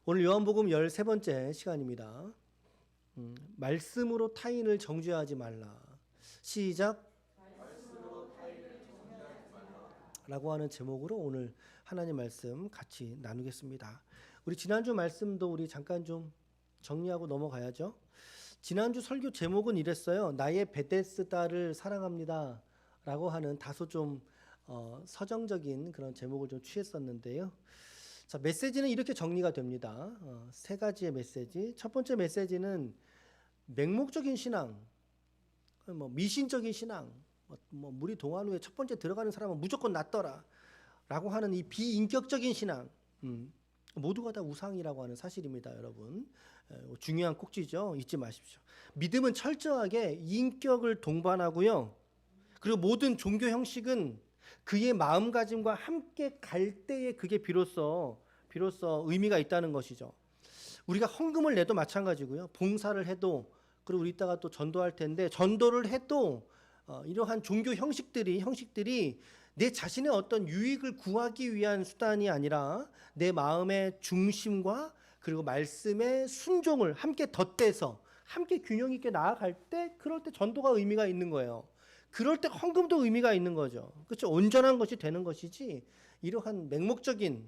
오늘 요한복음 13번째 시간입니다. 말씀으로 타인을 정죄하지 말라. 시작. 라고 하는 제목으로 오늘 하나님 말씀 같이 나누겠습니다. 우리 지난주 말씀도 우리 잠깐 좀 정리하고 넘어가야죠. 지난주 설교 제목은 이랬어요. 나의 베데스다를 사랑합니다. 라고 하는 다소 좀 서정적인 그런 제목을 좀 취했었는데요. 자, 메시지는 이렇게 정리가 됩니다. 세 가지의 메시지. 첫 번째 메시지는 맹목적인 신앙, 미신적인 신앙, 물이 동안 후에 첫 번째 들어가는 사람은 무조건 낫더라 라고 하는 이 비인격적인 신앙, 모두가 다 우상이라고 하는 사실입니다. 여러분, 중요한 꼭지죠. 잊지 마십시오. 믿음은 철저하게 인격을 동반하고요, 그리고 모든 종교 형식은 그의 마음가짐과 함께 갈 때에 그게 비로소 의미가 있다는 것이죠. 우리가 헌금을 내도 마찬가지고요, 봉사를 해도, 그리고 우리 이따가 또 전도할 텐데 전도를 해도 이러한 종교 형식들이 내 자신의 어떤 유익을 구하기 위한 수단이 아니라 내 마음의 중심과 그리고 말씀의 순종을 함께 덧대서 함께 균형 있게 나아갈 때, 그럴 때 전도가 의미가 있는 거예요. 그럴 때 헌금도 의미가 있는 거죠. 그렇죠? 온전한 것이 되는 것이지 이러한 맹목적인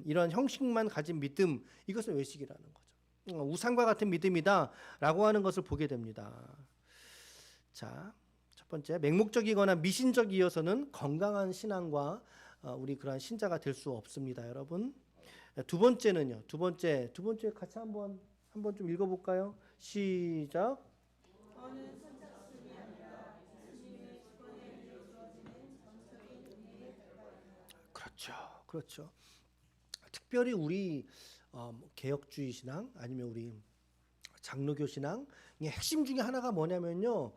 이러한 형식만 가진 믿음, 이것은 외식이라는 거죠. 우상과 같은 믿음이다 라고 하는 것을 보게 됩니다. 자, 첫 번째, 맹목적이거나 미신적이어서는 건강한 신앙과 우리 그러한 신자가 될 수 없습니다, 여러분. 두 번째는요. 두 번째 같이 한번 좀 읽어볼까요? 시작. 그렇죠. 특별히 우리 개혁주의 신앙, 아니면 우리 장로교 신앙의 핵심 중에 하나가 뭐냐면요,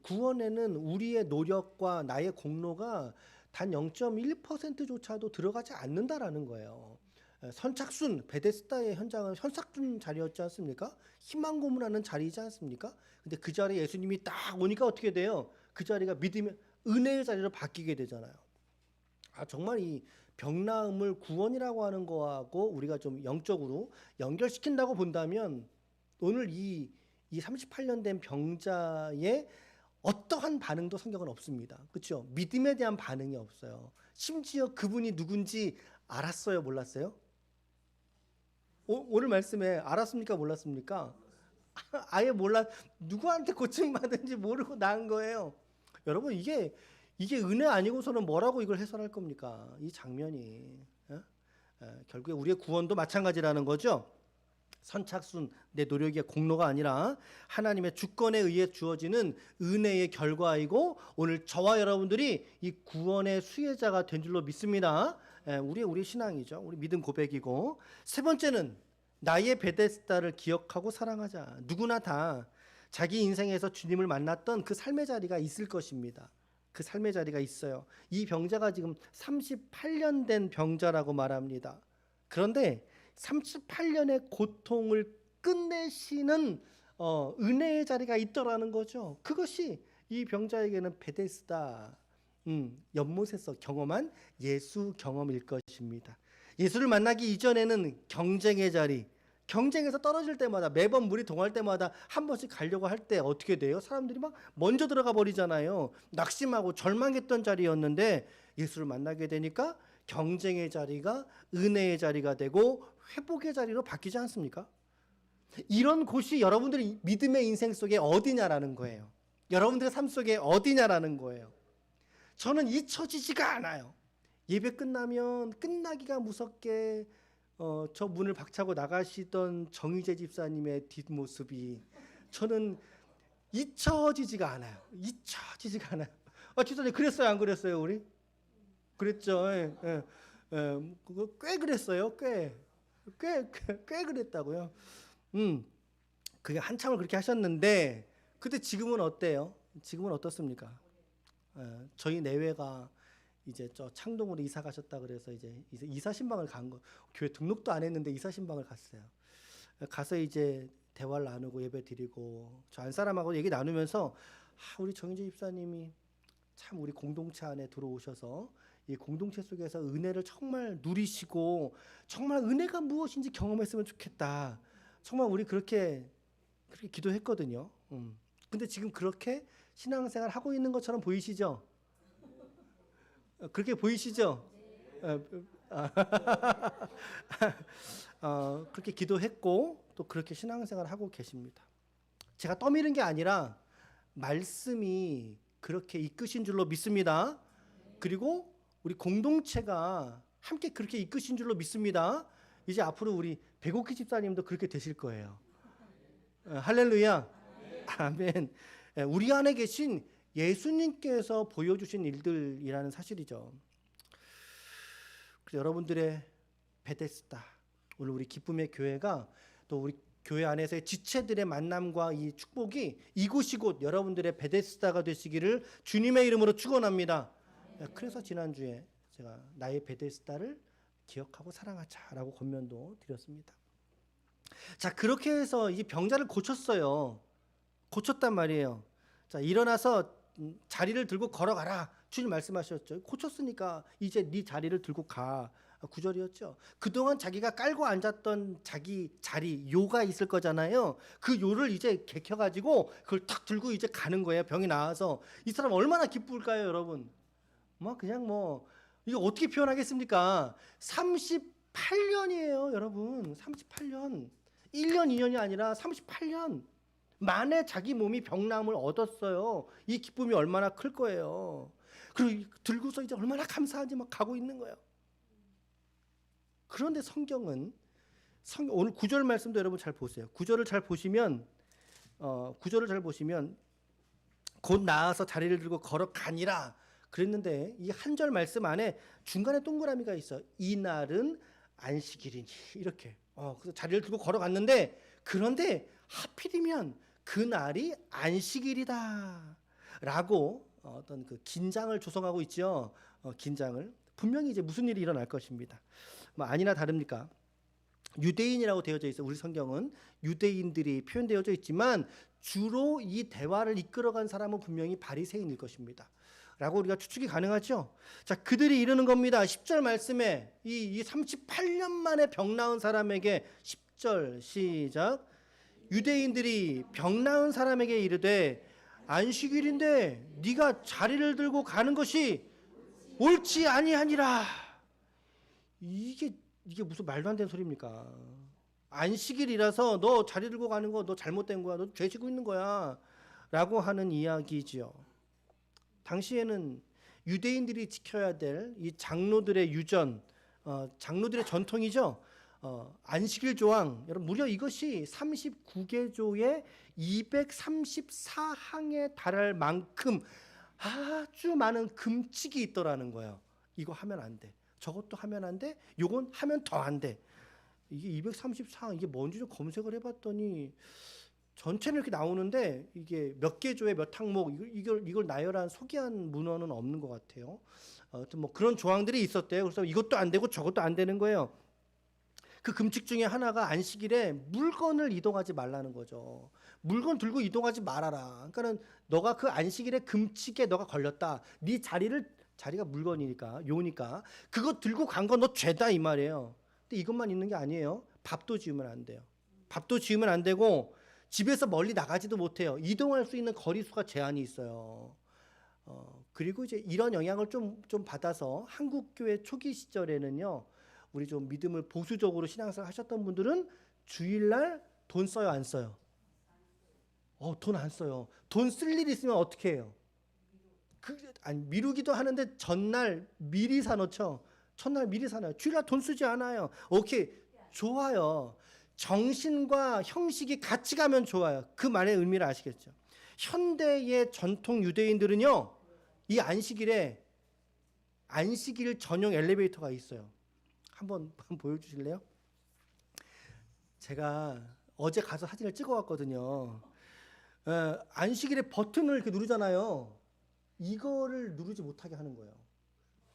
구원에는 우리의 노력과 나의 공로가 단 0.1%조차도 들어가지 않는다라는 거예요. 선착순, 베데스다의 현장은 선착순 자리였지 않습니까? 희망 고문하는 자리이지 않습니까? 근데 그 자리에 예수님이 딱 오니까 어떻게 돼요? 그 자리가 믿음의 은혜의 자리로 바뀌게 되잖아요. 정말 이 병나음을 구원이라고 하는 거하고 우리가 좀 영적으로 연결시킨다고 본다면, 오늘 이 38년 된 병자의 어떠한 반응도 성경은 없습니다. 그렇죠? 믿음에 대한 반응이 없어요. 심지어 그분이 누군지 알았어요, 몰랐어요? 오늘 말씀에 알았습니까, 몰랐습니까? 아예 누구한테 고침받은지 모르고 나은 거예요. 여러분, 이게 은혜 아니고서는 뭐라고 이걸 해설할 겁니까? 이 장면이. 결국에 우리의 구원도 마찬가지라는 거죠. 선착순, 내 노력의 공로가 아니라 하나님의 주권에 의해 주어지는 은혜의 결과이고, 오늘 저와 여러분들이 이 구원의 수혜자가 된 줄로 믿습니다. 우리 신앙이죠. 우리 믿음 고백이고. 세 번째는 나의 베데스다를 기억하고 사랑하자. 누구나 다 자기 인생에서 주님을 만났던 그 삶의 자리가 있을 것입니다. 그 삶의 자리가 있어요. 이 병자가 지금 38년 된 병자라고 말합니다. 그런데 38년의 고통을 끝내시는 은혜의 자리가 있더라는 거죠. 그것이 이 병자에게는 베데스다, 연못에서 경험한 예수 경험일 것입니다. 예수를 만나기 이전에는 경쟁의 자리, 경쟁에서 떨어질 때마다, 매번 물이 동할 때마다 한 번씩 가려고 할 때 어떻게 돼요? 사람들이 막 먼저 들어가 버리잖아요. 낙심하고 절망했던 자리였는데 예수를 만나게 되니까 경쟁의 자리가 은혜의 자리가 되고 회복의 자리로 바뀌지 않습니까? 이런 곳이 여러분들의 믿음의 인생 속에 어디냐라는 거예요. 여러분들의 삶 속에 어디냐라는 거예요. 저는 잊혀지지가 않아요. 예배 끝나면 끝나기가 무섭게 저 문을 박차고 나가시던 정희재 집사님의 뒷모습이 저는 잊혀지지가 않아요. 집사님, 그랬어요, 안 그랬어요, 우리? 그랬죠. 그거 꽤 그랬어요. 꽤 그랬다고요. 그게 한참을 그렇게 하셨는데, 근데 지금은 어때요? 지금은 어떻습니까? 저희 내외가 이제 저 창동으로 이사 가셨다 그래서 이제 이사 신방을 간 거, 교회 등록도 안 했는데 이사 신방을 갔어요. 가서 이제 대화를 나누고 예배 드리고 저 안 사람하고 얘기 나누면서 우리 정인재 집사님이 참 우리 공동체 안에 들어오셔서 이 공동체 속에서 은혜를 정말 누리시고 정말 은혜가 무엇인지 경험했으면 좋겠다. 정말 우리 그렇게 기도했거든요. 근데 지금 그렇게 신앙생활 하고 있는 것처럼 보이시죠? 그렇게 보이시죠? 그렇게 기도했고 또 그렇게 신앙생활 하고 계십니다. 제가 떠미는 게 아니라 말씀이 그렇게 이끄신 줄로 믿습니다. 그리고 우리 공동체가 함께 그렇게 이끄신 줄로 믿습니다. 이제 앞으로 우리 백옥희 집사님도 그렇게 되실 거예요. 할렐루야. 아멘. 우리 안에 계신 예수님께서 보여주신 일들이라는 사실이죠. 그래서 여러분들의 베데스다, 오늘 우리 기쁨의 교회가 또 우리 교회 안에서의 지체들의 만남과 이 축복이 이곳이 곧 여러분들의 베데스다가 되시기를 주님의 이름으로 축원합니다. 그래서 지난주에 제가 나의 베데스다를 기억하고 사랑하자라고 권면도 드렸습니다. 자, 그렇게 해서 이 병자를 고쳤어요. 고쳤단 말이에요. 자, 일어나서 자리를 들고 걸어가라. 주님 말씀하셨죠. 고쳤으니까 이제 네 자리를 들고 가. 9절이었죠. 그동안 자기가 깔고 앉았던 자기 자리, 요가 있을 거잖아요. 그 요를 이제 개켜가지고 그걸 탁 들고 이제 가는 거예요. 병이 나와서. 이 사람 얼마나 기쁠까요, 여러분? 그냥 이거 어떻게 표현하겠습니까? 38년이에요, 여러분. 38년. 1년, 2년이 아니라 38년 만에 자기 몸이 병나음을 얻었어요. 이 기쁨이 얼마나 클 거예요. 그리고 들고서 이제 얼마나 감사한지 막 가고 있는 거예요. 그런데 성경은 오늘 9절 말씀도 여러분 잘 보세요. 9절을 잘 보시면 곧 나아서 자리를 들고 걸어가니라 그랬는데 이 한 절 말씀 안에 중간에 동그라미가 있어. 이날은 안식일이니 이렇게. 그래서 자리를 들고 걸어갔는데 그런데 하필이면 그날이 안식일이다 라고 어떤 그 긴장을 조성하고 있죠. 긴장을. 분명히 이제 무슨 일이 일어날 것입니다. 아니나 다릅니까? 유대인이라고 되어져 있어. 우리 성경은 유대인들이 표현되어져 있지만 주로 이 대화를 이끌어간 사람은 분명히 바리새인일 것입니다. 라고 우리가 추측이 가능하죠. 자, 그들이 이르는 겁니다. 10절 말씀에 이 38년 만에 병 나은 사람에게 10절 시작. 유대인들이 병 나은 사람에게 이르되 안식일인데 네가 자리를 들고 가는 것이 옳지 아니하니라. 이게 무슨 말도 안 되는 소리입니까? 안식일이라서 너 자리 들고 가는 거 너 잘못된 거야. 너 죄 지고 있는 거야. 라고 하는 이야기지요. 당시에는 유대인들이 지켜야 될 이 장로들의 유전, 장로들의 전통이죠. 안식일 조항, 여러분 무려 이것이 39개조의 234항에 달할 만큼 아주 많은 금칙이 있더라는 거예요. 이거 하면 안 돼. 저것도 하면 안 돼. 요건 하면 더 안 돼. 이게 234항 이게 뭔지 좀 검색을 해봤더니 전체는 이렇게 나오는데 이게 몇 개조의 몇 항목 이걸 나열한 소개한 문헌은 없는 것 같아요. 아무튼 그런 조항들이 있었대요. 그래서 이것도 안 되고 저것도 안 되는 거예요. 그 금칙 중에 하나가 안식일에 물건을 이동하지 말라는 거죠. 물건 들고 이동하지 말아라. 그러니까는 너가 그 안식일에 금칙에 너가 걸렸다. 네 자리가 물건이니까 요니까 그거 들고 간 건 너 죄다 이 말이에요. 근데 이것만 있는 게 아니에요. 밥도 지으면 안 돼요. 밥도 지으면 안 되고 집에서 멀리 나가지도 못해요. 이동할 수 있는 거리수가 제한이 있어요. 그리고 이제 이런 영향을 좀 받아서 한국교회 초기 시절에는요. 우리 좀 믿음을 보수적으로 신앙생활 하셨던 분들은 주일날 돈 써요, 안 써요? 돈 안 써요. 돈 쓸 일 있으면 어떻게 해요? 미루기도 하는데 전날 미리 사놓죠. 첫날 미리 사놔요. 주일날 돈 쓰지 않아요. 오케이, 좋아요. 정신과 형식이 같이 가면 좋아요. 그 말의 의미를 아시겠죠? 현대의 전통 유대인들은요, 이 안식일 전용 엘리베이터가 있어요. 한번 보여주실래요? 제가 어제 가서 사진을 찍어왔거든요. 안식일에 버튼을 이렇게 누르잖아요. 이거를 누르지 못하게 하는 거예요.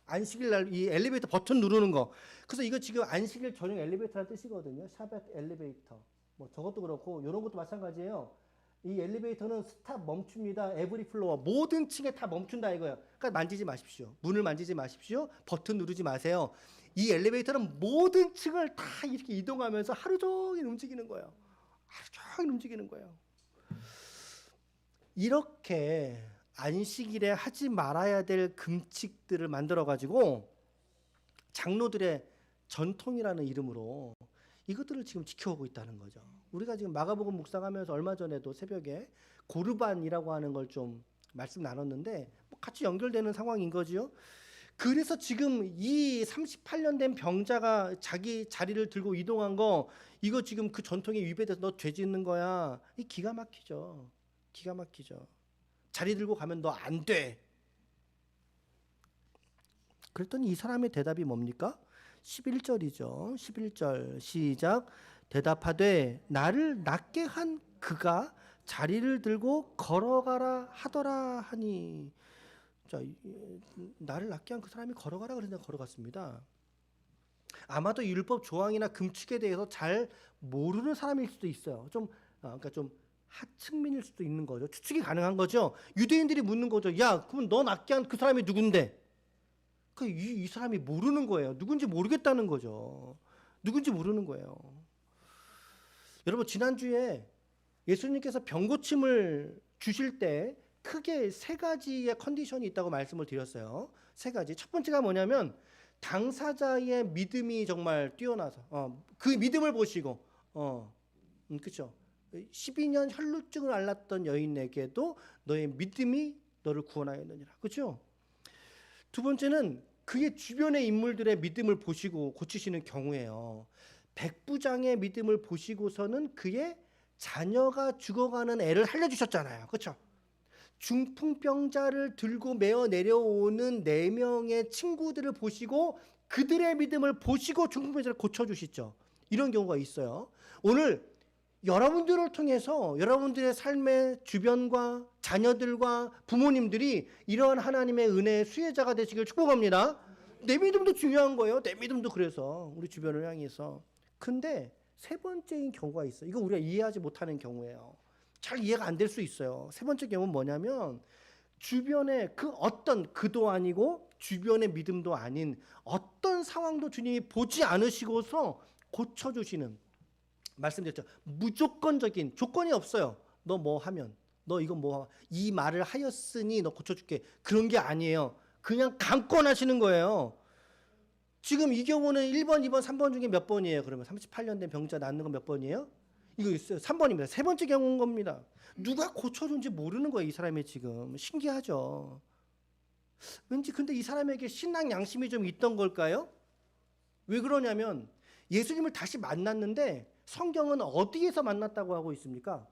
안식일 날 이 엘리베이터 버튼 누르는 거. 그래서 이거 지금 안식일 전용 엘리베이터라는 뜻이거든요. 샤벳 엘리베이터. 저것도 그렇고 이런 것도 마찬가지예요. 이 엘리베이터는 스탑 멈춥니다. 에브리 플로어 모든 층에 다 멈춘다 이거예요. 그러니까 만지지 마십시오. 문을 만지지 마십시오. 버튼 누르지 마세요. 이 엘리베이터는 모든 층을 다 이렇게 이동하면서 하루 종일 움직이는 거예요. 하루 종일 움직이는 거예요. 이렇게 안식일에 하지 말아야 될 금칙들을 만들어 가지고 장로들의 전통이라는 이름으로 이것들을 지금 지켜오고 있다는 거죠. 우리가 지금 마가복음 묵상하면서 얼마 전에도 새벽에 고르반이라고 하는 걸 좀 말씀 나눴는데 같이 연결되는 상황인 거지요. 그래서 지금 이 38년 된 병자가 자기 자리를 들고 이동한 거 이거 지금 그 전통에 위배돼서 너 죄 짓는 거야. 이 기가 막히죠. 기가 막히죠. 자리 들고 가면 너 안 돼. 그랬더니 이 사람의 대답이 뭡니까? 11절이죠. 11절 시작. 대답하되 나를 낫게 한 그가 자리를 들고 걸어가라 하더라 하니. 자, 나를 낫게 한 그 사람이 걸어가라 그랬는데 걸어갔습니다. 아마도 율법 조항이나 금칙에 대해서 잘 모르는 사람일 수도 있어요. 그러니까 좀 하층민일 수도 있는 거죠. 추측이 가능한 거죠. 유대인들이 묻는 거죠. 야, 그럼 너 낫게 한 그 사람이 누군데? 이 사람이 모르는 거예요. 누군지 모르겠다는 거죠. 누군지 모르는 거예요. 여러분 지난주에 예수님께서 병고침을 주실 때 크게 세 가지의 컨디션이 있다고 말씀을 드렸어요. 세 가지. 첫 번째가 뭐냐면 당사자의 믿음이 정말 뛰어나서 그 믿음을 보시고 그렇죠. 12년 혈루증을 앓았던 여인에게도 너의 믿음이 너를 구원하였느니라. 그렇죠? 두 번째는 그의 주변의 인물들의 믿음을 보시고 고치시는 경우예요. 백부장의 믿음을 보시고서는 그의 자녀가 죽어가는 애를 살려주셨잖아요. 그렇죠? 중풍병자를 들고 메어 내려오는 4명의 친구들을 보시고 그들의 믿음을 보시고 중풍병자를 고쳐주시죠. 이런 경우가 있어요. 오늘 여러분들을 통해서 여러분들의 삶의 주변과 자녀들과 부모님들이 이러한 하나님의 은혜의 수혜자가 되시길 축복합니다. 내 믿음도 중요한 거예요. 내 믿음도 그래서 우리 주변을 향해서. 근데 세 번째인 경우가 있어요. 이거 우리가 이해하지 못하는 경우예요. 잘 이해가 안 될 수 있어요. 세 번째 경우는 뭐냐면 주변에 그 어떤 그도 아니고 주변의 믿음도 아닌 어떤 상황도 주님이 보지 않으시고서 고쳐주시는 말씀드렸죠. 무조건적인 조건이 없어요. 너 뭐 하면 너 이거 뭐 이 말을 하였으니 너 고쳐줄게. 그런 게 아니에요. 그냥 강권하시는 거예요. 지금 이 경우는 1번, 2번, 3번 중에 몇 번이에요? 그러면 38년 된 병자 낫는 건 몇 번이에요? 이거 있어요. 3번입니다. 세 번째 경우인 겁니다. 누가 고쳐준지 모르는 거예요. 이 사람이 지금. 신기하죠. 왠지 근데 이 사람에게 신앙 양심이 좀 있던 걸까요? 왜 그러냐면 예수님을 다시 만났는데 성경은 어디에서 만났다고 하고 있습니까?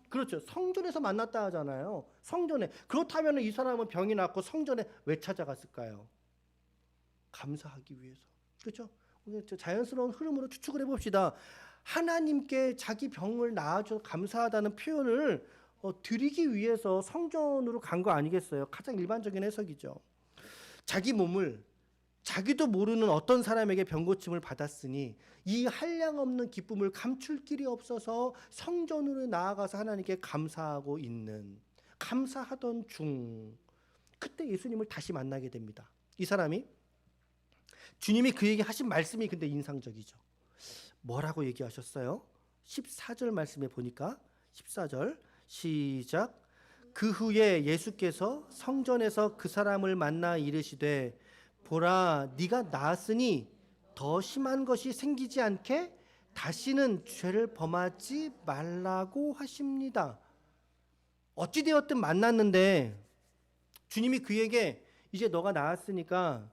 그렇죠. 성전에서 만났다 하잖아요. 성전에. 그렇다면 이 사람은 병이 났고 성전에 왜 찾아갔을까요? 감사하기 위해서. 그렇죠? 자연스러운 흐름으로 추측을 해봅시다. 하나님께 자기 병을 나아줘서 감사하다는 표현을 드리기 위해서 성전으로 간 거 아니겠어요? 가장 일반적인 해석이죠. 자기 몸을 자기도 모르는 어떤 사람에게 병고침을 받았으니 이 한량없는 기쁨을 감출 길이 없어서 성전으로 나아가서 하나님께 감사하고 있는, 감사하던 중 그때 예수님을 다시 만나게 됩니다. 이 사람이 주님이 그에게 하신 말씀이 근데 인상적이죠. 뭐라고 얘기하셨어요? 14절 말씀에 보니까 14절 시작. 그 후에 예수께서 성전에서 그 사람을 만나 이르시되 보라 네가 나았으니 더 심한 것이 생기지 않게 다시는 죄를 범하지 말라고 하십니다. 어찌되었든 만났는데 주님이 그에게 이제 너가 나았으니까,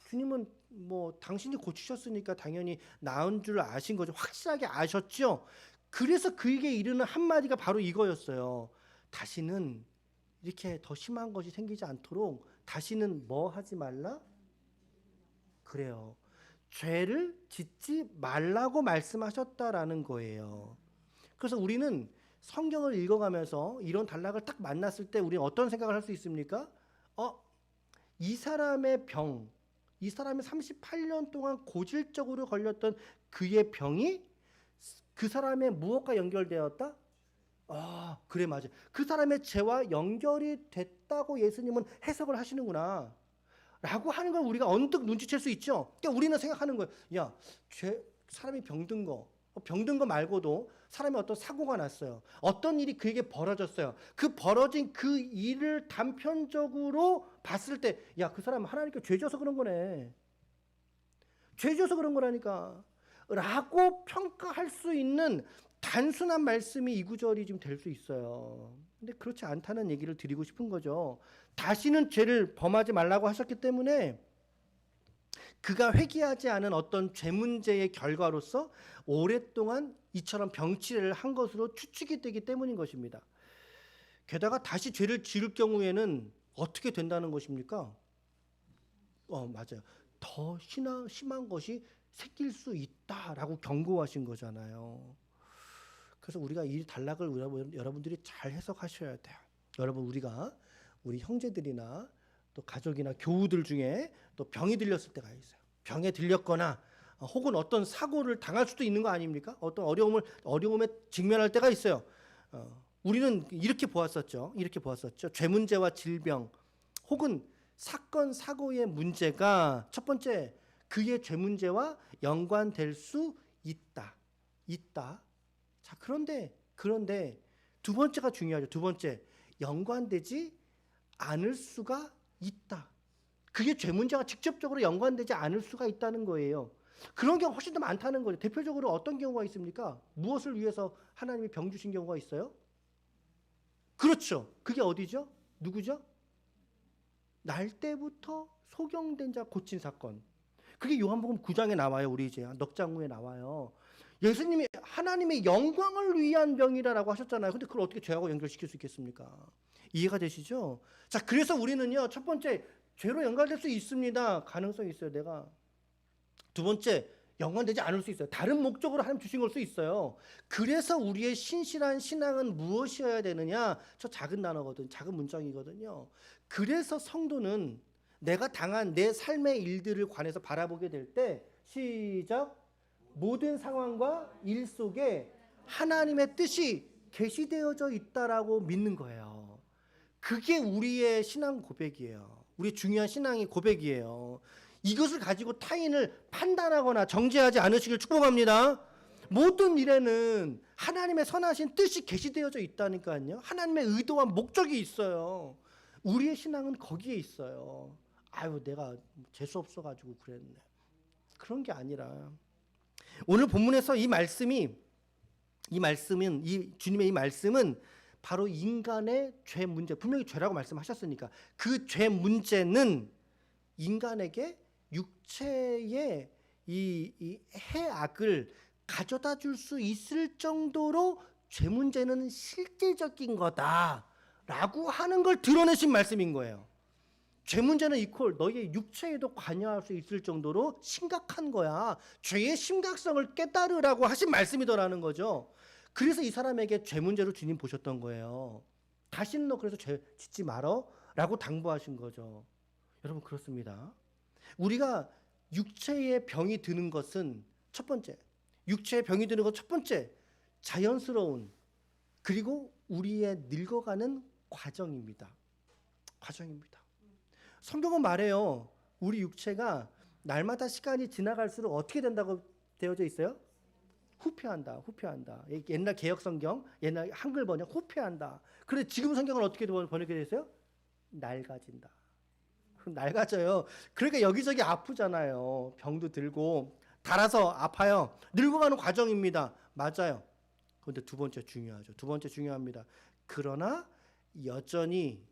주님은 뭐 당신이 고치셨으니까 당연히 나은 줄 아신 거죠. 확실하게 아셨죠. 그래서 그에게 이르는 한마디가 바로 이거였어요. 다시는 이렇게 더 심한 것이 생기지 않도록 다시는 뭐 하지 말라? 그래요. 죄를 짓지 말라고 말씀하셨다라는 거예요. 그래서 우리는 성경을 읽어가면서 이런 단락을 딱 만났을 때 우리는 어떤 생각을 할 수 있습니까? 이 사람의 병, 이 사람이 38년 동안 고질적으로 걸렸던 그의 병이 그 사람의 무엇과 연결되었다? 아, 그래 맞아. 그 사람의 죄와 연결이 됐다고 예수님은 해석을 하시는구나. 라고 하는 걸 우리가 언뜻 눈치챌 수 있죠. 그러니까 우리는 생각하는 거예요. 야, 사람이 병든 거 말고도 사람이 어떤 사고가 났어요. 어떤 일이 그에게 벌어졌어요. 그 벌어진 그 일을 단편적으로 봤을 때, 야, 그 사람 하나님께 죄 져서 그런 거네. 죄 져서 그런 거라니까. 라고 평가할 수 있는 단순한 말씀이 이 구절이 지금 될 수 있어요. 근데 그렇지 않다는 얘기를 드리고 싶은 거죠. 다시는 죄를 범하지 말라고 하셨기 때문에 그가 회개하지 않은 어떤 죄 문제의 결과로서 오랫동안 이처럼 병치레를 한 것으로 추측이 되기 때문인 것입니다. 게다가 다시 죄를 지을 경우에는 어떻게 된다는 것입니까? 맞아요. 더 심한 것이 생길 수 있다라고 경고하신 거잖아요. 그래서 우리가 이 단락을 여러분들이 잘 해석하셔야 돼요. 여러분, 우리 형제들이나 또 가족이나 교우들 중에 또 병이 들렸을 때가 있어요. 병에 들렸거나 혹은 어떤 사고를 당할 수도 있는 거 아닙니까? 어떤 어려움에 직면할 때가 있어요. 우리는 이렇게 보았었죠. 죄 문제와 질병 혹은 사건 사고의 문제가 첫 번째 그의 죄 문제와 연관될 수 있다. 자, 그런데 두 번째가 중요하죠. 두 번째, 연관되지 않을 수가 있다. 그게 죄 문제와 직접적으로 연관되지 않을 수가 있다는 거예요. 그런 경우가 훨씬 더 많다는 거죠. 대표적으로 어떤 경우가 있습니까? 무엇을 위해서 하나님이 병 주신 경우가 있어요? 그렇죠. 그게 어디죠? 누구죠? 날 때부터 소경된 자 고친 사건. 그게 요한복음 9장에 나와요. 우리 이제 넉 장 후에 나와요. 예수님이 하나님의 영광을 위한 병이라고 하셨잖아요. 근데 그걸 어떻게 죄하고 연결시킬 수 있겠습니까? 이해가 되시죠? 자, 그래서 우리는요, 첫 번째, 죄로 연관될 수 있습니다. 가능성이 있어요, 내가. 두 번째, 연관되지 않을 수 있어요. 다른 목적으로 하나님 주신 걸 수 있어요. 그래서 우리의 신실한 신앙은 무엇이어야 되느냐? 저 작은 단어거든, 작은 문장이거든요. 그래서 성도는 내가 당한 내 삶의 일들을 관해서 바라보게 될 때, 시작. 모든 상황과 일 속에 하나님의 뜻이 계시되어져 있다라고 믿는 거예요. 그게 우리의 신앙 고백이에요. 우리의 중요한 신앙의 고백이에요. 이것을 가지고 타인을 판단하거나 정죄하지 않으시길 축복합니다. 모든 일에는 하나님의 선하신 뜻이 계시되어져 있다니까요. 하나님의 의도와 목적이 있어요. 우리의 신앙은 거기에 있어요. 아유, 내가 재수 없어가지고 그랬네. 그런 게 아니라 오늘 본문에서 이 주님의 이 말씀은 바로 인간의 죄 문제, 분명히 죄라고 말씀하셨으니까 그 죄 문제는 인간에게 육체의 이 해악을 가져다 줄 수 있을 정도로 죄 문제는 실질적인 거다라고 하는 걸 드러내신 말씀인 거예요. 죄 문제는 이퀄 너희의 육체에도 관여할 수 있을 정도로 심각한 거야. 죄의 심각성을 깨달으라고 하신 말씀이더라는 거죠. 그래서 이 사람에게 죄 문제로 주님 보셨던 거예요. 다시는 너 그래서 죄 짓지 말어 라고 당부하신 거죠. 여러분, 그렇습니다. 우리가 육체의 병이 드는 것은 첫 번째, 자연스러운 그리고 우리의 늙어가는 과정입니다. 성경은 말해요. 우리 육체가 날마다 시간이 지나갈수록 어떻게 된다고 되어져 있어요? 후퇴한다. 옛날 개역 성경, 옛날 한글 번역 후퇴한다. 그런데 지금 성경은 어떻게 번역이 됐어요? 낡아진다. 낡아져요. 그러니까 여기저기 아프잖아요. 병도 들고 달아서 아파요. 늙어가는 과정입니다. 맞아요. 그런데 두 번째 중요합니다. 그러나 여전히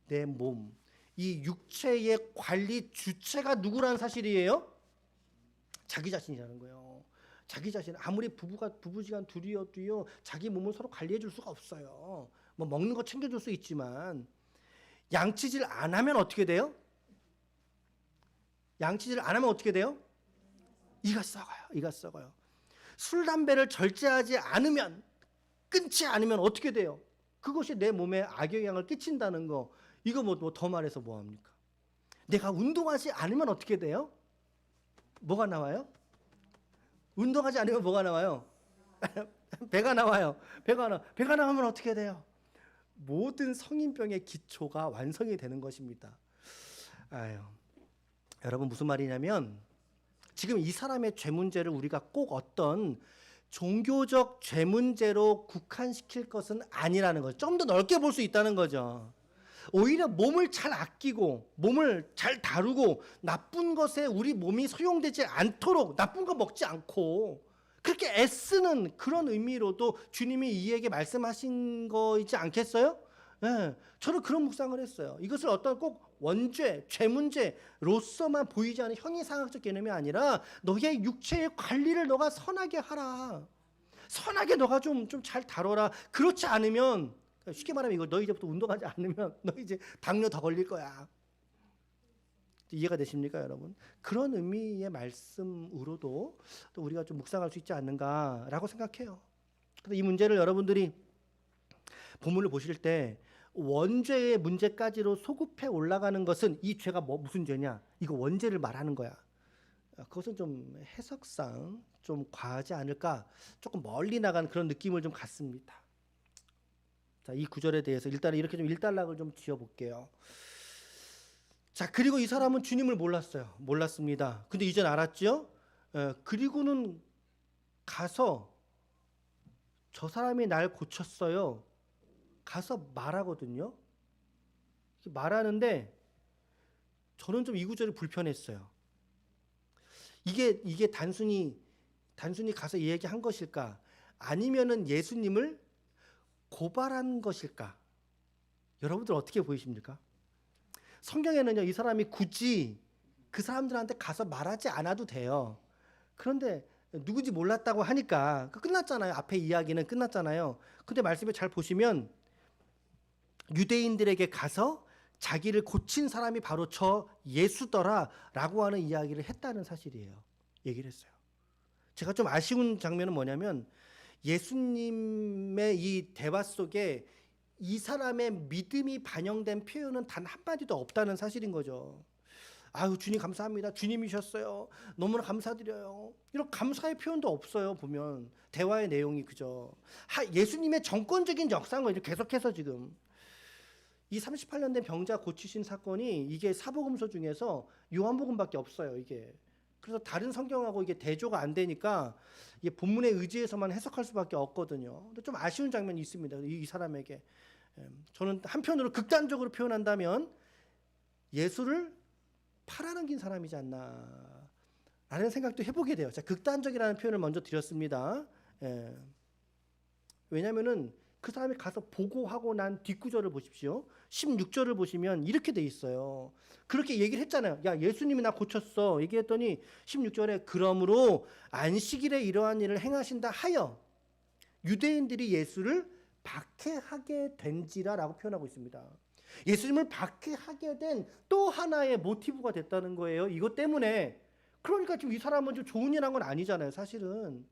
내 몸, 이 육체의 관리 주체가 누구라는 사실이에요? 자기 자신이라는 거예요. 자기 자신. 아무리 부부지간 둘이어도요, 자기 몸을 서로 관리해 줄 수가 없어요. 뭐 먹는 거 챙겨줄 수 있지만 양치질 안 하면 어떻게 돼요? 이가 썩어요. 술, 담배를 절제하지 않으면, 끊지 않으면 어떻게 돼요? 그것이 내 몸에 악영향을 끼친다는 거. 이거 뭐 더 말해서 뭐합니까? 내가 운동하지 않으면 어떻게 돼요? 뭐가 나와요? 운동하지 않으면 뭐가 나와요? 배가 나와요. 배가 나오면 어떻게 돼요? 모든 성인병의 기초가 완성이 되는 것입니다. 아유, 여러분 무슨 말이냐면 지금 이 사람의 죄 문제를 우리가 꼭 어떤 종교적 죄 문제로 국한시킬 것은 아니라는 거죠. 좀 더 넓게 볼 수 있다는 거죠. 오히려 몸을 잘 아끼고 몸을 잘 다루고 나쁜 것에 우리 몸이 소용되지 않도록 나쁜 거 먹지 않고 그렇게 애쓰는 그런 의미로도 주님이 이에게 말씀하신 거이지 않겠어요? 네, 저는 그런 묵상을 했어요. 이것을 어떤 꼭 원죄, 죄 문제로서만 보이지 않는 형이상학적 개념이 아니라 너의 육체의 관리를 너가 선하게 하라. 선하게 너가 좀 잘 다뤄라. 그렇지 않으면 쉽게 말하면 이거 너 이제부터 운동하지 않으면 너 이제 당뇨 더 걸릴 거야. 이해가 되십니까, 여러분? 그런 의미의 말씀으로도 또 우리가 좀 묵상할 수 있지 않는가라고 생각해요. 그래서 이 문제를 여러분들이 본문을 보실 때 원죄의 문제까지로 소급해 올라가는 것은 이 죄가 무슨 죄냐? 이거 원죄를 말하는 거야. 그것은 좀 해석상 좀 과하지 않을까? 조금 멀리 나간 그런 느낌을 좀 갖습니다. 자, 이 구절에 대해서 일단 이렇게 좀 일단락을 좀 지어볼게요. 자, 그리고 이 사람은 주님을 몰랐어요. 몰랐습니다. 근데 이젠 알았죠? 그리고는 가서 저 사람이 날 고쳤어요. 가서 말하거든요. 말하는데 저는 좀 이 구절이 불편했어요. 이게 단순히 가서 이야기한 것일까? 아니면은 예수님을 고발한 것일까? 여러분들 어떻게 보이십니까? 성경에는요, 이 사람이 굳이 그 사람들한테 가서 말하지 않아도 돼요. 그런데 누군지 몰랐다고 하니까 끝났잖아요. 앞에 이야기는 끝났잖아요. 근데 말씀에 잘 보시면 유대인들에게 가서 자기를 고친 사람이 바로 저 예수더라라고 하는 이야기를 했다는 사실이에요. 얘기를 했어요. 제가 좀 아쉬운 장면은 뭐냐면 예수님의 이 대화 속에 이 사람의 믿음이 반영된 표현은 단 한마디도 없다는 사실인 거죠. 아유, 주님 감사합니다. 주님이셨어요. 너무나 감사드려요. 이런 감사의 표현도 없어요. 보면 대화의 내용이 그죠. 예수님의 정권적인 역사인 계속해서 지금 이 38년 된 병자 고치신 사건이 이게 사복음서 중에서 요한복음밖에 없어요. 이게 그래서 다른 성경하고 이게 대조가 안 되니까 이게 본문에 의지해서만 해석할 수밖에 없거든요. 근데 좀 아쉬운 장면이 있습니다. 이 사람에게 저는 한편으로 극단적으로 표현한다면 예수를 팔아넘긴 사람이지 않나 라는 생각도 해보게 돼요. 자, 극단적이라는 표현을 먼저 드렸습니다. 왜냐하면은 그 사람이 가서 보고하고 난 뒷구절을 보십시오. 16절을 보시면 이렇게 돼 있어요. 그렇게 얘기를 했잖아요. 야, 예수님이 나 고쳤어. 얘기했더니 16절에 그러므로 안식일에 이러한 일을 행하신다 하여 유대인들이 예수를 박해하게 된지라라고 표현하고 있습니다. 예수님을 박해하게 된 또 하나의 모티브가 됐다는 거예요. 이것 때문에. 그러니까 지금 이 사람은 좀 좋은 일 한 건 아니잖아요. 사실은.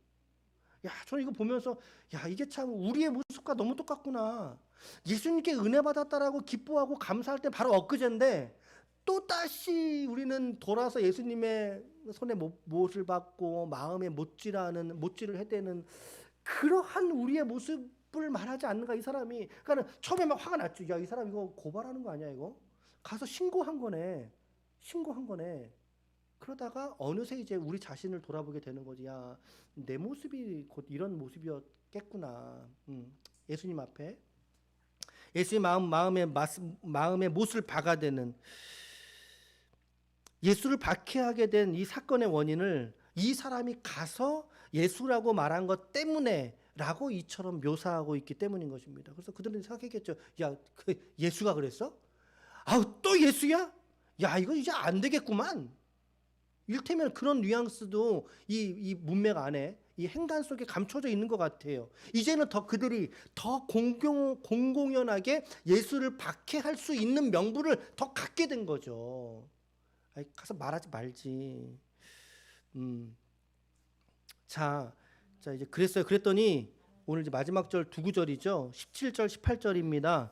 야, 저는 이거 보면서 야, 이게 참 우리의 모습과 너무 똑같구나. 예수님께 은혜 받았다라고 기뻐하고 감사할 때 바로 엊그제인데 또 다시 우리는 돌아서 예수님의 손에 못을 받고 마음에 못질을 해대는 그러한 우리의 모습을 말하지 않는가 이 사람이. 그러니까 처음에 막 화가 났죠. 야, 이 사람 이거 고발하는 거 아니야 이거? 가서 신고한 거네. 그러다가 어느새 이제 우리 자신을 돌아보게 되는 거지. 야, 내 모습이 곧 이런 모습이었겠구나. 예수님 앞에 예수의 마음의 못을 박아대는 예수를 박해하게 된 이 사건의 원인을 이 사람이 가서 예수라고 말한 것 때문에라고 이처럼 묘사하고 있기 때문인 것입니다. 그래서 그들은 생각했겠죠. 야, 그 예수가 그랬어? 아우, 또 예수야? 야, 이거 이제 안 되겠구만. 일테면 그런 뉘앙스도 이 문맥 안에 이 행간 속에 감춰져 있는 것 같아요. 이제는 그들이 더 공공연하게 예수를 박해할 수 있는 명분을 더 갖게 된 거죠. 가서 말하지 말지. 자 이제 그랬더니 오늘 이제 마지막 절 두 구절이죠. 17절 18절입니다.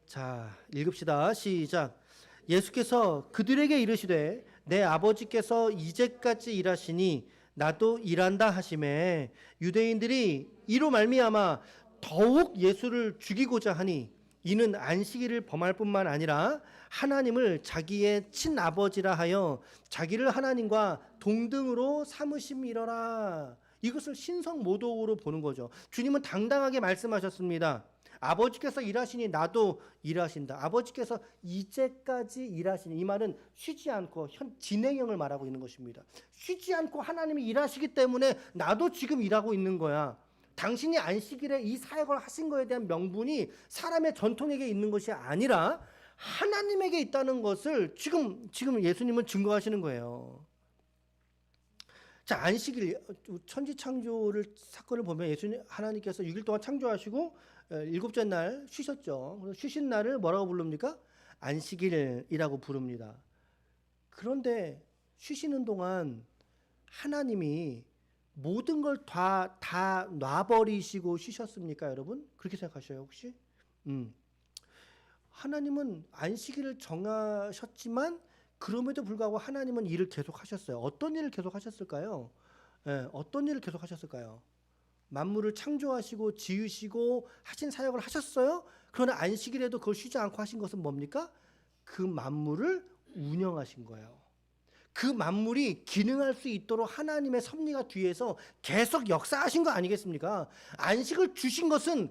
자, 읽읍시다. 시작. 예수께서 그들에게 이르시되 내 아버지께서 이제까지 일하시니 나도 일한다 하심에 유대인들이 이로 말미암아 더욱 예수를 죽이고자 하니 이는 안식일을 범할 뿐만 아니라 하나님을 자기의 친아버지라 하여 자기를 하나님과 동등으로 삼으심이러라. 이것을 신성모독으로 보는 거죠. 주님은 당당하게 말씀하셨습니다. 아버지께서 일하시니 나도 일하신다. 아버지께서 이제까지 일하시니, 이 말은 쉬지 않고 진행형을 말하고 있는 것입니다. 쉬지 않고 하나님이 일하시기 때문에 나도 지금 일하고 있는 거야. 당신이 안식일에 이 사역을 하신 거에 대한 명분이 사람의 전통에게 있는 것이 아니라 하나님에게 있다는 것을 지금 예수님은 증거하시는 거예요. 자, 안식일 천지 창조를 사건을 보면 예수님 하나님께서 6일 동안 창조하시고 일곱째 날 쉬셨죠. 그래서 쉬신 날을 뭐라고 부릅니까? 안식일이라고 부릅니다. 그런데 쉬시는 동안 하나님이 모든 걸 다 놔버리시고 쉬셨습니까, 여러분? 그렇게 생각하셔요, 혹시? 하나님은 안식일을 정하셨지만 그럼에도 불구하고 하나님은 일을 계속 하셨어요. 어떤 일을 계속 하셨을까요? 어떤 일을 계속 하셨을까요? 만물을 창조하시고 지으시고 하신 사역을 하셨어요. 그러나 안식일에도 그걸 쉬지 않고 하신 것은 뭡니까? 그 만물을 운영하신 거예요. 그 만물이 기능할 수 있도록 하나님의 섭리가 뒤에서 계속 역사하신 거 아니겠습니까? 안식을 주신 것은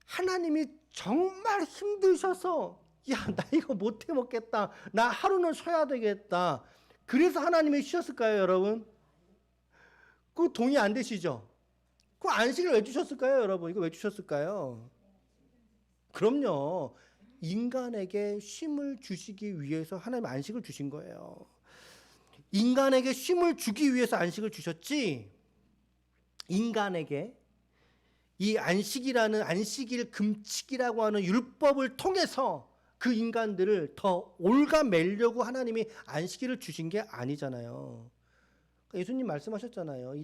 하나님이 정말 힘드셔서 야, 나 이거 못해 먹겠다. 나 하루는 쉬어야 되겠다. 그래서 하나님이 쉬셨을까요, 여러분? 그거 동의 안 되시죠? 그 안식을 왜 주셨을까요, 여러분? 이거 왜 주셨을까요? 그럼요. 인간에게 쉼을 주시기 위해서 하나님 안식을 주신 거예요. 인간에게 쉼을 주기 위해서 안식을 주셨지, 인간에게 이 안식이라는 안식일 금칙이라고 하는 율법을 통해서 그 인간들을 더 올가매려고 하나님이 안식일을 주신 게 아니잖아요. 예수님 말씀하셨잖아요.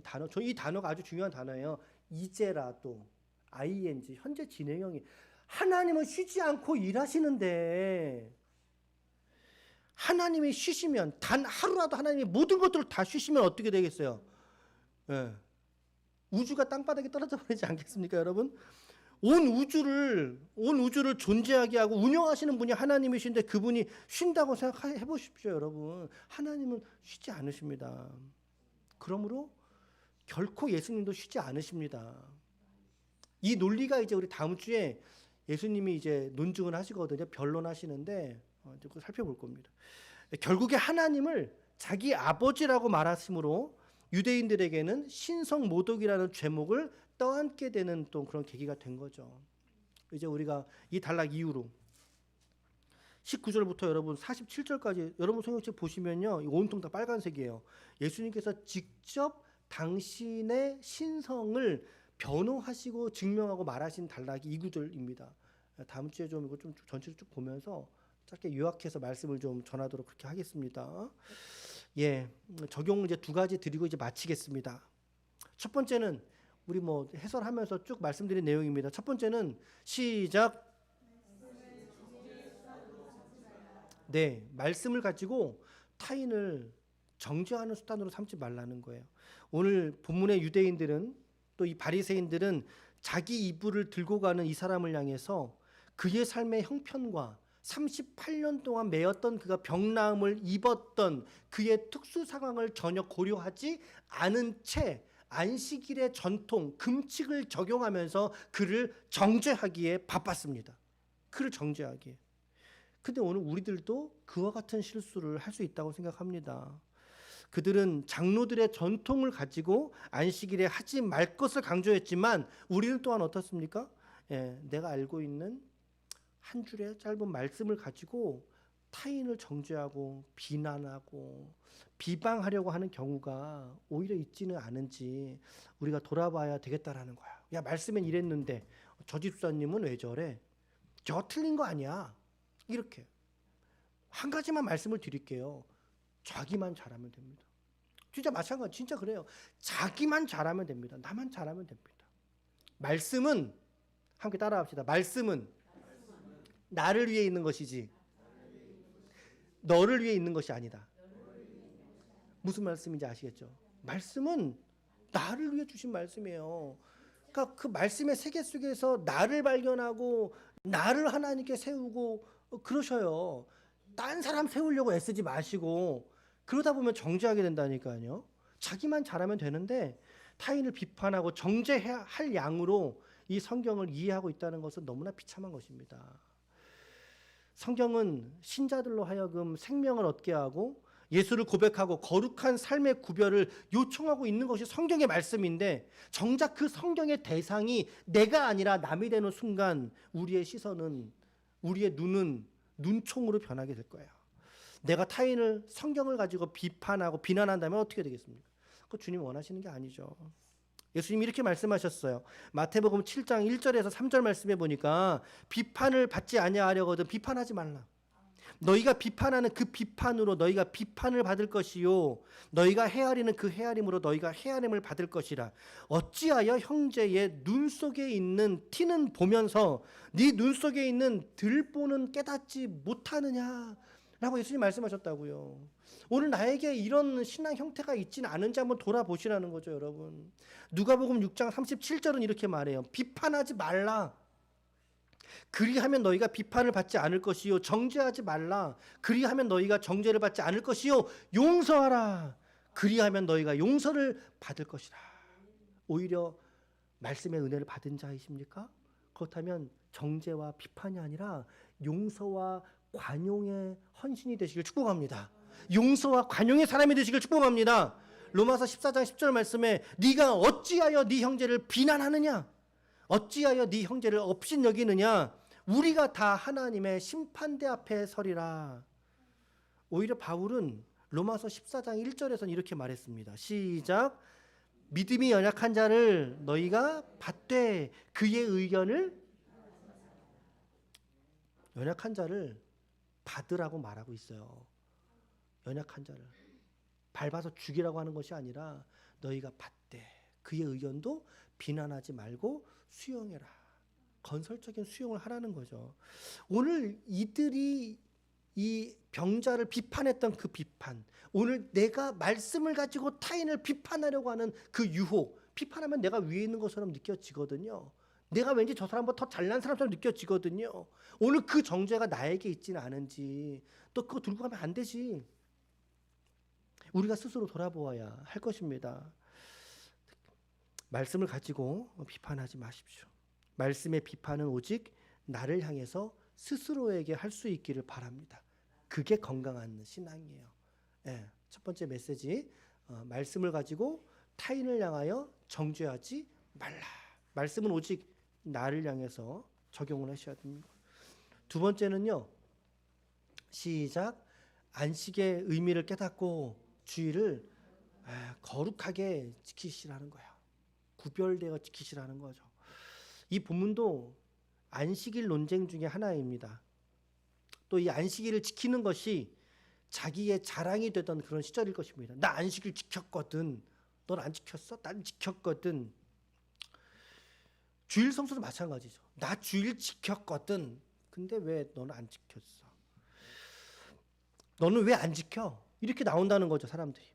이 단어가 아주 중요한 단어예요. 이제라도, ing, 현재 진행형이. 하나님은 쉬지 않고 일하시는데, 하나님이 쉬시면, 단 하루라도 하나님이 모든 것들을 다 쉬시면 어떻게 되겠어요? 우주가 땅바닥에 떨어져 버리지 않겠습니까, 여러분? 온 우주를 존재하게 하고 운영하시는 분이 하나님이신데 그분이 쉰다고 생각해 보십시오, 여러분. 하나님은 쉬지 않으십니다. 그러므로 결코 예수님도 쉬지 않으십니다. 이 논리가 이제 우리 다음 주에 예수님이 이제 논증을 하시거든요. 변론하시는데 이제 그걸 살펴볼 겁니다. 결국에 하나님을 자기 아버지라고 말하심으로 유대인들에게는 신성모독이라는 죄목을 떠안게 되는 또 그런 계기가 된 거죠. 이제 우리가 이 단락 이후로 19절부터 여러분 47절까지 여러분 성경책 보시면요, 온통 다 빨간색이에요. 예수님께서 직접 당신의 신성을 변호하시고 증명하고 말하신 단락이 이 구절입니다. 다음 주에 좀 이거 좀 전체를 쭉 보면서 짧게 요약해서 말씀을 좀 전하도록 그렇게 하겠습니다. 예, 적용 이제 두 가지 드리고 이제 마치겠습니다. 첫 번째는 우리 뭐 해설하면서 쭉 말씀드린 내용입니다. 첫 번째는 시작. 네, 말씀을 가지고 타인을 정죄하는 수단으로 삼지 말라는 거예요. 오늘 본문의 유대인들은 또 이 바리새인들은 자기 이불을 들고 가는 이 사람을 향해서 그의 삶의 형편과 38년 동안 매였던 그가 병나음을 입었던 그의 특수 상황을 전혀 고려하지 않은 채 안식일의 전통 금칙을 적용하면서 그를 정죄하기에 바빴습니다. 그를 정죄하기에. 근데 오늘 우리들도 그와 같은 실수를 할 수 있다고 생각합니다. 그들은 장로들의 전통을 가지고 안식일에 하지 말 것을 강조했지만 우리는 또한 어떻습니까? 내가 알고 있는 한 줄의 짧은 말씀을 가지고 타인을 정죄하고 비난하고 비방하려고 하는 경우가 오히려 있지는 않은지 우리가 돌아봐야 되겠다라는 거야. 야, 말씀엔 이랬는데 저 집사님은 왜 저래? 저 틀린 거 아니야. 이렇게 한 가지만 말씀을 드릴게요. 자기만 잘하면 됩니다. 진짜 마찬가지, 진짜 그래요. 자기만 잘하면 됩니다. 나만 잘하면 됩니다. 말씀은 함께 따라합시다. 말씀은 나를 위해 있는 것이지 너를 위해 있는 것이 아니다. 무슨 말씀인지 아시겠죠? 말씀은 나를 위해 주신 말씀이에요. 그러니까 그 말씀의 세계 속에서 나를 발견하고 나를 하나님께 세우고 그러셔요. 딴 사람 세우려고 애쓰지 마시고 그러다 보면 정죄하게 된다니까요. 자기만 잘하면 되는데 타인을 비판하고 정죄해야 할 양으로 이 성경을 이해하고 있다는 것은 너무나 비참한 것입니다. 성경은 신자들로 하여금 생명을 얻게 하고 예수를 고백하고 거룩한 삶의 구별을 요청하고 있는 것이 성경의 말씀인데 정작 그 성경의 대상이 내가 아니라 남이 되는 순간 우리의 시선은, 우리의 눈은 눈총으로 변하게 될 거예요. 내가 타인을 성경을 가지고 비판하고 비난한다면 어떻게 되겠습니까? 그거 주님 원하시는 게 아니죠. 예수님이 이렇게 말씀하셨어요. 마태복음 7장 1절에서 3절 말씀해 보니까 비판을 받지 아니하려거든 비판하지 말라. 너희가 비판하는 그 비판으로 너희가 비판을 받을 것이요 너희가 헤아리는 그 헤아림으로 너희가 헤아림을 받을 것이라. 어찌하여 형제의 눈 속에 있는 티는 보면서 네 눈 속에 있는 들보는 깨닫지 못하느냐 라고 예수님 말씀하셨다고요. 오늘 나에게 이런 신앙 형태가 있지는 않은지 한번 돌아보시라는 거죠, 여러분. 누가복음 6장 37절은 이렇게 말해요. 비판하지 말라. 그리하면 너희가 비판을 받지 않을 것이요 정죄하지 말라. 그리하면 너희가 정죄를 받지 않을 것이요 용서하라. 그리하면 너희가 용서를 받을 것이라. 오히려 말씀의 은혜를 받은 자이십니까? 그렇다면 정죄와 비판이 아니라 용서와 관용의 헌신이 되시길 축복합니다. 용서와 관용의 사람이 되시길 축복합니다. 로마서 14장 10절 말씀에 네가 어찌하여 네 형제를 비난하느냐, 어찌하여 네 형제를 업신여기느냐, 우리가 다 하나님의 심판대 앞에 서리라. 오히려 바울은 로마서 14장 1절에서는 이렇게 말했습니다. 시작. 믿음이 연약한 자를 너희가 받되 그의 의견을, 연약한 자를 받으라고 말하고 있어요. 연약한 자를 밟아서 죽이라고 하는 것이 아니라 너희가 받되 그의 의견도 비난하지 말고 수용해라. 건설적인 수용을 하라는 거죠. 오늘 이들이 이 병자를 비판했던 그 비판, 오늘 내가 말씀을 가지고 타인을 비판하려고 하는 그 유혹, 비판하면 내가 위에 있는 것처럼 느껴지거든요. 내가 왠지 저 사람보다 더 잘난 사람처럼 느껴지거든요. 오늘 그 정죄가 나에게 있지는 않은지, 또 그거 들고 가면 안 되지. 우리가 스스로 돌아보아야 할 것입니다. 말씀을 가지고 비판하지 마십시오. 말씀의 비판은 오직 나를 향해서 스스로에게 할 수 있기를 바랍니다. 그게 건강한 신앙이에요. 네, 첫 번째 메시지, 말씀을 가지고 타인을 향하여 정죄하지 말라. 말씀은 오직 나를 향해서 적용을 하셔야 됩니다. 두 번째는요, 시작. 안식의 의미를 깨닫고 주의를 거룩하게 지키시라는 거예요. 구별되어 지키시라는 거죠. 이 본문도 안식일 논쟁 중에 하나입니다. 또 이 안식일을 지키는 것이 자기의 자랑이 되던 그런 시절일 것입니다. 나 안식일 지켰거든. 넌 안 지켰어? 난 지켰거든. 주일 성수도 마찬가지죠. 나 주일 지켰거든. 근데 왜 너는 안 지켰어? 너는 왜 안 지켜? 이렇게 나온다는 거죠, 사람들이.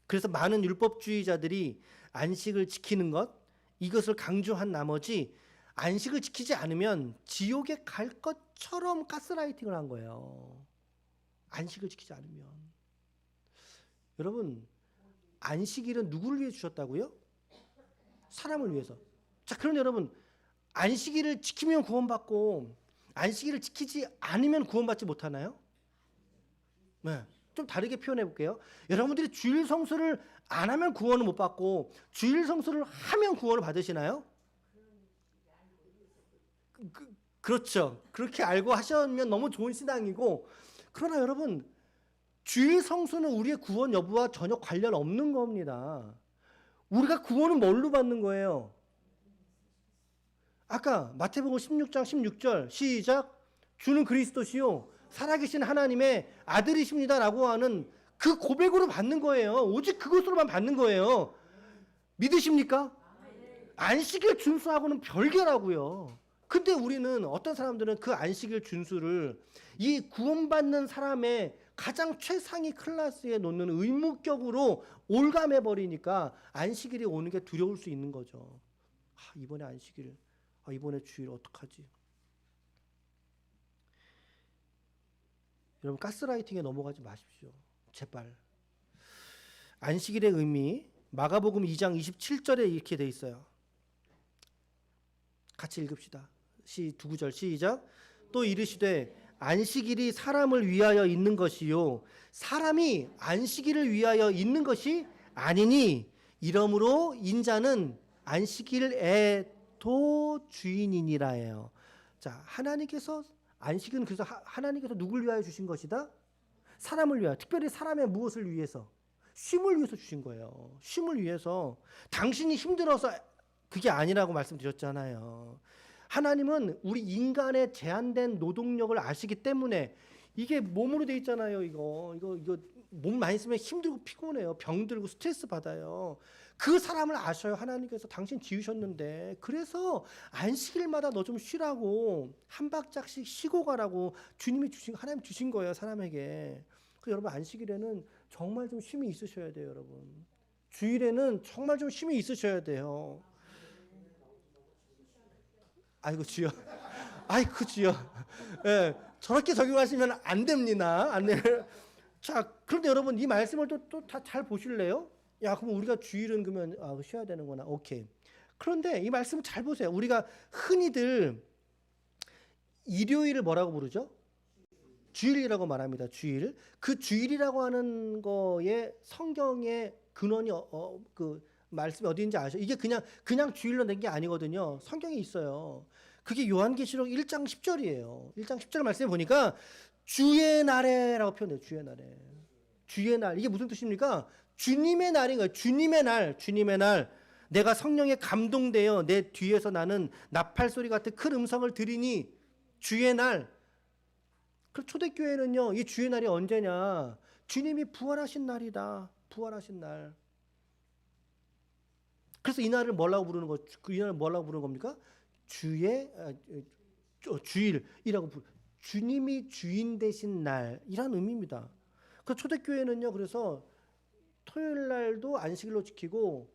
그래서 많은 율법주의자들이 안식을 지키는 것, 이것을 강조한 나머지 안식을 지키지 않으면 지옥에 갈 것처럼 가스라이팅을 한 거예요. 안식을 지키지 않으면. 여러분, 안식일은 누구를 위해 주셨다고요? 사람을 위해서. 자, 그런데 여러분, 안식일을 지키면 구원받고 안식일을 지키지 않으면 구원받지 못하나요? 네. 좀 다르게 표현해 볼게요. 여러분들이 주일 성수를 안 하면 구원을 못 받고 주일 성수를 하면 구원을 받으시나요? 그렇죠. 그렇게 알고 하시면 너무 좋은 신앙이고, 그러나 여러분, 주일 성수는 우리의 구원 여부와 전혀 관련 없는 겁니다. 우리가 구원은 뭘로 받는 거예요? 아까 마태복음 16장 16절 시작. 주는 그리스도시요 살아계신 하나님의 아들이십니다라고 하는 그 고백으로 받는 거예요. 오직 그것으로만 받는 거예요. 믿으십니까? 안식일 준수하고는 별개라고요. 근데 우리는, 어떤 사람들은 그 안식일 준수를 이 구원받는 사람의 가장 최상위 클래스에 놓는 의무격으로 올감해 버리니까 안식일이 오는 게 두려울 수 있는 거죠. 이번에 안식일, 이번에 주일 어떡하지? 여러분 가스라이팅에 넘어가지 마십시오. 제발. 안식일의 의미 마가복음 2장 27절에 이렇게 돼 있어요. 같이 읽읍시다. 두 구절 시작. 또 이르시되 안식일이 사람을 위하여 있는 것이요 사람이 안식일을 위하여 있는 것이 아니니 이러므로 인자는 안식일의 도 주인이니라예요. 자, 하나님께서 안식은 그래서 하나님께서 누굴 위하여 주신 것이다? 사람을 위하여. 특별히 사람의 무엇을 위해서? 쉼을 위해서 주신 거예요. 쉼을 위해서. 당신이 힘들어서 그게 아니라고 말씀드렸잖아요. 하나님은 우리 인간의 제한된 노동력을 아시기 때문에 이게 몸으로 돼 있잖아요. 이거 몸 많이 쓰면 힘들고 피곤해요. 병들고 스트레스 받아요. 그 사람을 아셔요. 하나님께서 당신 지으셨는데 그래서 안식일마다 너 좀 쉬라고 한 박자씩 쉬고 가라고 하나님 주신 거예요. 사람에게. 그래서 여러분 안식일에는 정말 좀 쉼이 있으셔야 돼요. 여러분. 주일에는 정말 좀 쉼이 있으셔야 돼요. 아이고 주여. 아이고 주여. 예, 저렇게 적용하시면 안 됩니다. 안 돼. 자, 그런데 여러분 이 말씀을 또 다 잘 보실래요? 야, 그럼 우리가 주일은 그러면 쉬어야 되는구나. 오케이. 그런데 이 말씀을 잘 보세요. 우리가 흔히들 일요일을 뭐라고 부르죠? 주일이라고 말합니다. 주일. 그 주일이라고 하는 거에 성경의 근원이 그 말씀이 어디인지 아셔? 이게 그냥 주일로 낸 게 아니거든요. 성경에 있어요. 그게 요한계시록 1장 10절이에요. 1장 10절 말씀에 보니까 주의 날에라고 표현해요. 주의 날에. 주의 날. 이게 무슨 뜻입니까? 주님의 날인 거예요. 주님의 날. 주님의 날. 내가 성령에 감동되어 내 뒤에서 나는 나팔 소리 같은 큰 음성을 들으니 주의 날. 그 초대교회는요. 이 주의 날이 언제냐? 주님이 부활하신 날이다. 부활하신 날. 그래서 이 날을 뭐라고 부르는 거? 이 날을 뭐라고 부르는 겁니까? 주일이라고 주님이 주인 되신 날이란 의미입니다. 그 초대교회는요. 그래서 토요일 날도 안식일로 지키고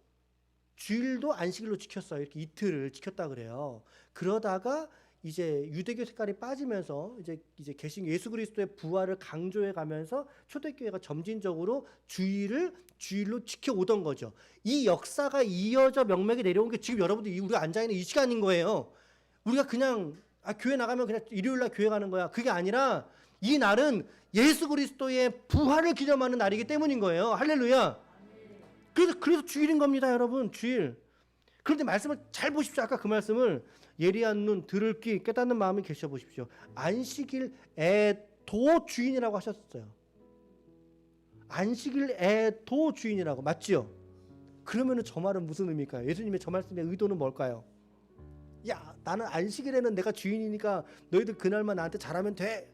주일도 안식일로 지켰어요. 이렇게 이틀을 지켰다 그래요. 그러다가 이제 유대교 색깔이 빠지면서 이제 계신 예수 그리스도의 부활을 강조해 가면서 초대교회가 점진적으로 주일로 지켜오던 거죠. 이 역사가 이어져 명맥이 내려온 게 지금 여러분들 우리가 앉아 있는 이 시간인 거예요. 우리가 그냥 교회 나가면 그냥 일요일 날 교회 가는 거야. 그게 아니라 이 날은 예수 그리스도의 부활을 기념하는 날이기 때문인 거예요. 할렐루야. 그래서 주일인 겁니다, 여러분. 주일. 그런데 말씀을 잘 보십시오. 아까 그 말씀을 예리한 눈, 들을 귀, 깨닫는 마음이 계셔 보십시오. 안식일의 도 주인이라고 하셨어요. 안식일의 도 주인이라고. 맞지요? 그러면은 저 말은 무슨 의미일까요? 예수님의 저 말씀의 의도는 뭘까요? 야, 나는 안식일에는 내가 주인이니까 너희들 그날만 나한테 잘하면 돼.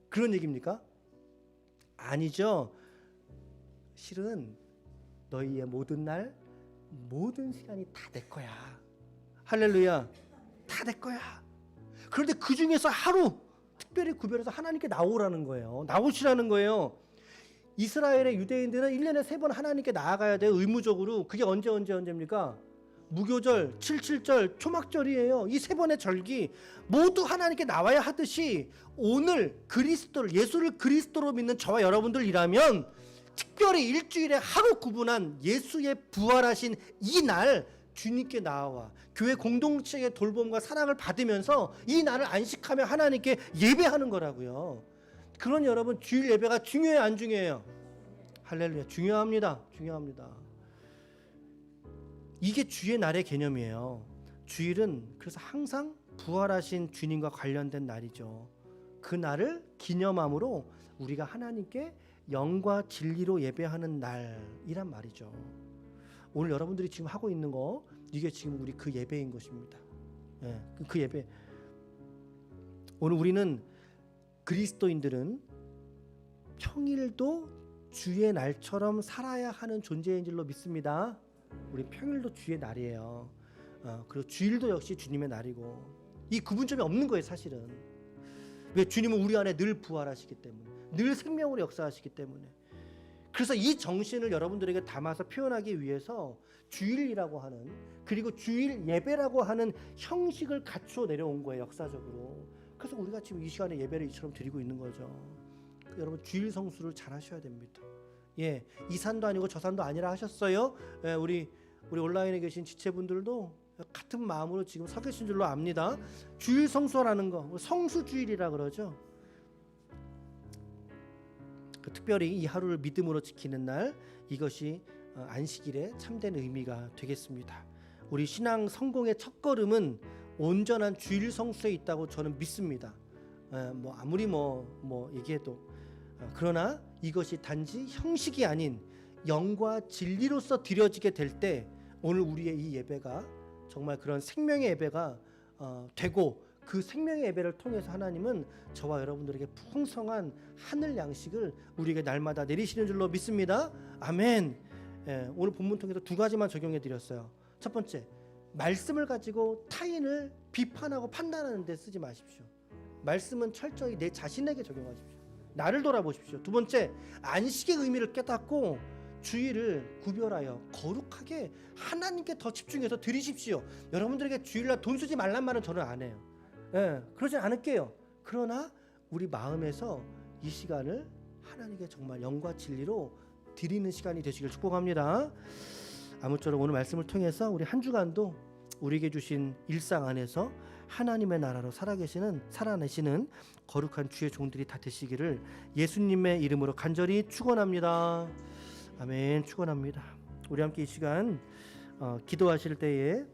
그런 얘기입니까? 아니죠. 실은 너희의 모든 날, 모든 시간이 다 내 거야. 할렐루야. 다 내 거야. 그런데 그 중에서 하루 특별히 구별해서 하나님께 나오라는 거예요. 나오시라는 거예요. 이스라엘의 유대인들은 1년에 3번 하나님께 나아가야 돼요. 의무적으로. 그게 언제입니까? 무교절, 77절, 초막절이에요. 이 3번의 절기 모두 하나님께 나와야 하듯이 오늘 예수를 그리스도로 믿는 저와 여러분들이라면 특별히 일주일에 하루 구분한 예수의 부활하신 이 날 주님께 나와 교회 공동체의 돌봄과 사랑을 받으면서 이 날을 안식하며 하나님께 예배하는 거라고요. 그런 여러분 주일 예배가 중요해요, 안 중요해요? 할렐루야. 중요합니다. 이게 주의 날의 개념이에요. 주일은 그래서 항상 부활하신 주님과 관련된 날이죠. 그 날을 기념함으로 우리가 하나님께 영과 진리로 예배하는 날이란 말이죠. 오늘 여러분들이 지금 하고 있는 거 이게 지금 우리 그 예배인 것입니다. 그 예배. 오늘 우리는 그리스도인들은 평일도 주의 날처럼 살아야 하는 존재인 줄로 믿습니다. 우리 평일도 주의 날이에요. 그리고 주일도 역시 주님의 날이고 이 구분점이 없는 거예요, 사실은. 왜? 주님은 우리 안에 늘 부활하시기 때문에, 늘 생명으로 역사하시기 때문에. 그래서 이 정신을 여러분들에게 담아서 표현하기 위해서 주일이라고 하는, 그리고 주일 예배라고 하는 형식을 갖추어 내려온 거예요, 역사적으로. 그래서 우리가 지금 이 시간에 예배를 이처럼 드리고 있는 거죠. 여러분 주일 성수를 잘 하셔야 됩니다. 예, 이 산도 아니고 저 산도 아니라 하셨어요. 예, 우리 온라인에 계신 지체분들도 같은 마음으로 지금 서 계신 줄로 압니다. 주일 성수라는 거, 성수주일이라 그러죠. 특별히 이 하루를 믿음으로 지키는 날, 이것이 안식일의 참된 의미가 되겠습니다. 우리 신앙 성공의 첫걸음은 온전한 주일 성수에 있다고 저는 믿습니다. 뭐 아무리 뭐 얘기해도. 그러나 이것이 단지 형식이 아닌 영과 진리로서 드려지게 될 때 오늘 우리의 이 예배가 정말 그런 생명의 예배가 되고, 그 생명의 예배를 통해서 하나님은 저와 여러분들에게 풍성한 하늘 양식을 우리에게 날마다 내리시는 줄로 믿습니다. 아멘. 예, 오늘 본문 통해서 두 가지만 적용해 드렸어요. 첫 번째, 말씀을 가지고 타인을 비판하고 판단하는 데 쓰지 마십시오. 말씀은 철저히 내 자신에게 적용하십시오. 나를 돌아보십시오. 두 번째, 안식의 의미를 깨닫고 주일을 구별하여 거룩하게 하나님께 더 집중해서 드리십시오. 여러분들에게 주일날 돈 쓰지 말란 말은 저는 안 해요. 예, 그러지 않을게요. 그러나 우리 마음에서 이 시간을 하나님께 정말 영과 진리로 드리는 시간이 되시길 축복합니다. 아무쪼록 오늘 말씀을 통해서 우리 한 주간도 우리에게 주신 일상 안에서 하나님의 나라로 살아내시는 거룩한 주의 종들이 다 되시기를 예수님의 이름으로 간절히 축원합니다. 아멘. 축원합니다. 우리 함께 이 시간 기도하실 때에